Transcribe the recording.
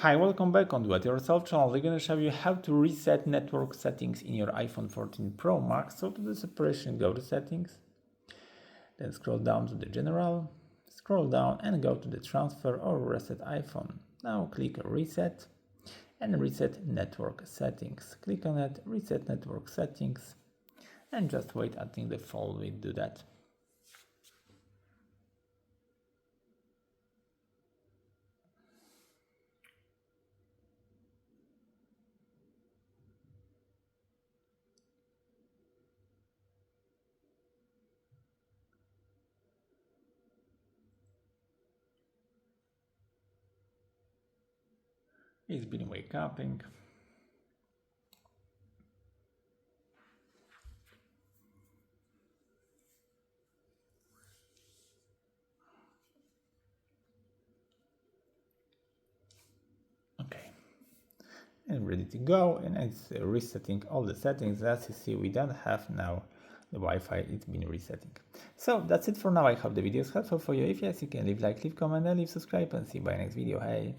Hi, welcome back on Do It Yourself channel. We're going to show you how to reset network settings in your iPhone 14 Pro Max. So to the separation, go to settings, then scroll down to the general, scroll down and go to the transfer or reset iPhone. Now click reset and reset network settings. Click on it, reset network settings, and just wait until the phone will do that. It's been wake uping. Okay, and ready to go, and it's resetting all the settings. As you see, we don't have now the Wi-Fi, it's been resetting. So that's it for now. I hope the video is helpful for you. If yes, you can leave like, leave comment and leave subscribe, and see you by next video. Hey.